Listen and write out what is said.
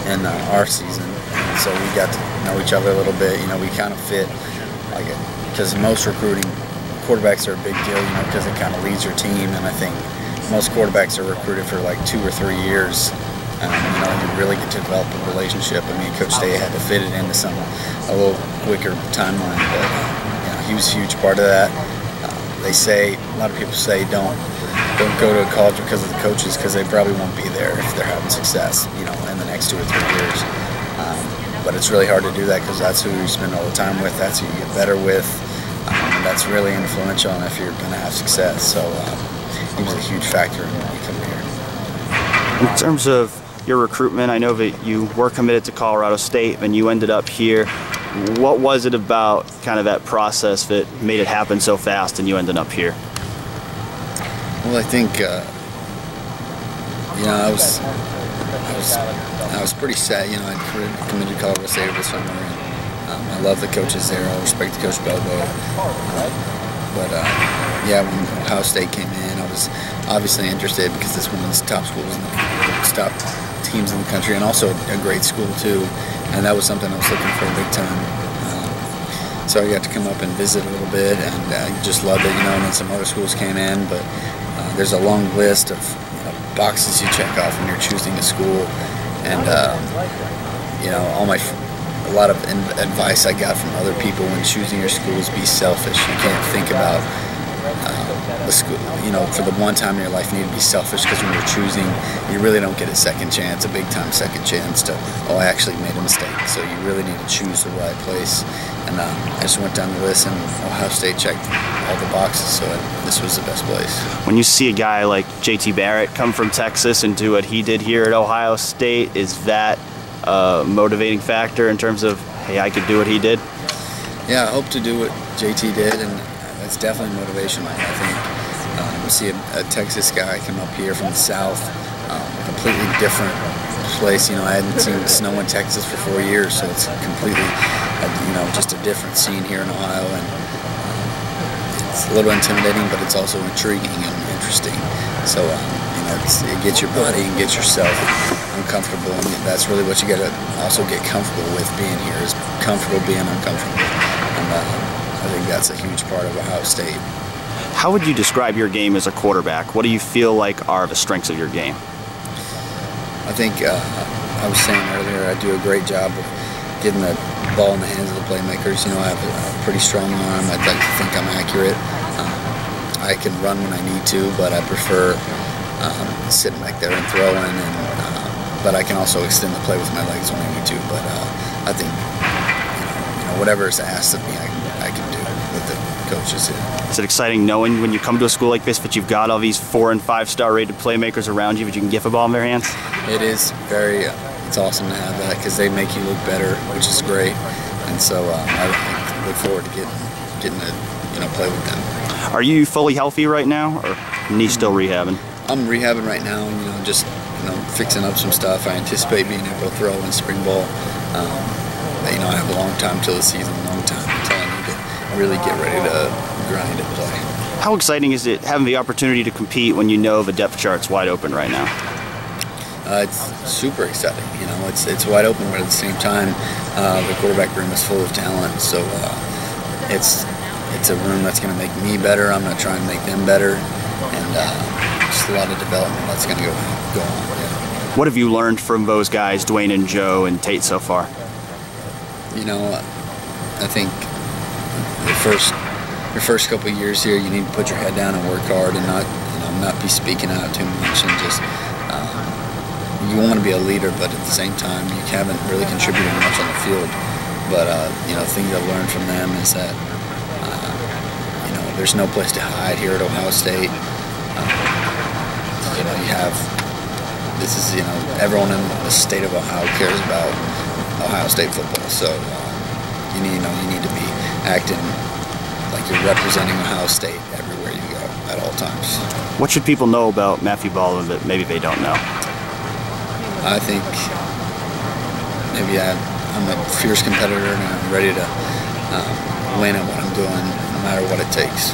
in our season. And so we got to know each other a little bit. You know, we kind of fit, like, because most recruiting, quarterbacks are a big deal, you know, because it kind of leads your team. And I think most quarterbacks are recruited for like 2 or 3 years. You know, you really get to develop a relationship. I mean, Coach Day had to fit it into a little quicker timeline, but you know, he was a huge part of that. They say, a lot of people say, don't go to a college because of the coaches, because they probably won't be there if they're having success, you know, in the next 2 or 3 years. But it's really hard to do that because that's who you spend all the time with. That's who you get better with. That's really influential on if you're going to have success. So he was a huge factor in me coming here. In terms of your recruitment, I know that you were committed to Colorado State and you ended up here. What was it about kind of that process that made it happen so fast and you ended up here? Well, I think you know, I was pretty sad. You know, I committed to Colorado State over the summer, and I love the coaches there. I respect Coach Baldwin. But yeah, when Ohio State came in, I was obviously interested because it's one of the top schools, top teams in the country, and also a great school too. And that was something I was looking for big time. So I got to come up and visit a little bit, and just loved it, you know. And then some other schools came in, but there's a long list of boxes you check off when you're choosing a school, and you know, a lot of advice I got from other people when choosing your school is be selfish. You can't think about the school, you know, for the one time in your life you need to be selfish, because when you're choosing, you really don't get a second chance, a big time second chance to, oh, I actually made a mistake. So you really need to choose the right place. And I just went down the list, and Ohio State checked all the boxes, so this was the best place. When you see a guy like J.T. Barrett come from Texas and do what he did here at Ohio State, is that a motivating factor in terms of, hey, I could do what he did? Yeah, I hope to do what J.T. did, and that's definitely motivational. I think see a Texas guy come up here from the South, completely different place. You know, I hadn't seen snow in Texas for 4 years, so it's completely, you know, just a different scene here in Ohio, and it's a little intimidating, but it's also intriguing and interesting. So you know, it gets your body and gets yourself uncomfortable, and that's really what you got to also get comfortable with being here, is comfortable being uncomfortable. And I think that's a huge part of Ohio State. How would you describe your game as a quarterback? What do you feel like are the strengths of your game? I think I was saying earlier, I do a great job of getting the ball in the hands of the playmakers. You know, I have a pretty strong arm. I'd like to think I'm accurate. I can run when I need to, but I prefer sitting back there and throwing. But I can also extend the play with my legs when I need to. But I think you know, whatever is asked of me, I can do with the coaches here. Is it exciting knowing when you come to a school like this that you've got all these 4- and 5-star rated playmakers around you that you can get the ball in their hands? It is very, it's awesome to have that, because they make you look better, which is great. And so I look forward to getting to, you know, play with them. Are you fully healthy right now, or knee still rehabbing? I'm rehabbing right now, you know, just, you know, fixing up some stuff. I anticipate being able to throw in spring ball. You know, I have a long time till the season, a long time until I need to really get ready to grind and play. How exciting is it having the opportunity to compete when you know the depth chart's wide open right now? It's super exciting. You know, it's wide open, but at the same time, the quarterback room is full of talent. So it's a room that's going to make me better. I'm going to try and make them better, and just a lot of development that's going to go on. Yeah. What have you learned from those guys, Dwayne and Joe and Tate, so far? You know, I think your first couple of years here, you need to put your head down and work hard, and not be speaking out too much, and just you want to be a leader, but at the same time you haven't really contributed much on the field. But you know, things I've learned from them is that you know, there's no place to hide here at Ohio State. You know, you know, everyone in the state of Ohio cares about Ohio State football, so you need to be acting like you're representing Ohio State everywhere you go at all times. What should people know about Matthew Baldwin that maybe they don't know? I think maybe I'm a fierce competitor, and I'm ready to win at what I'm doing, no matter what it takes.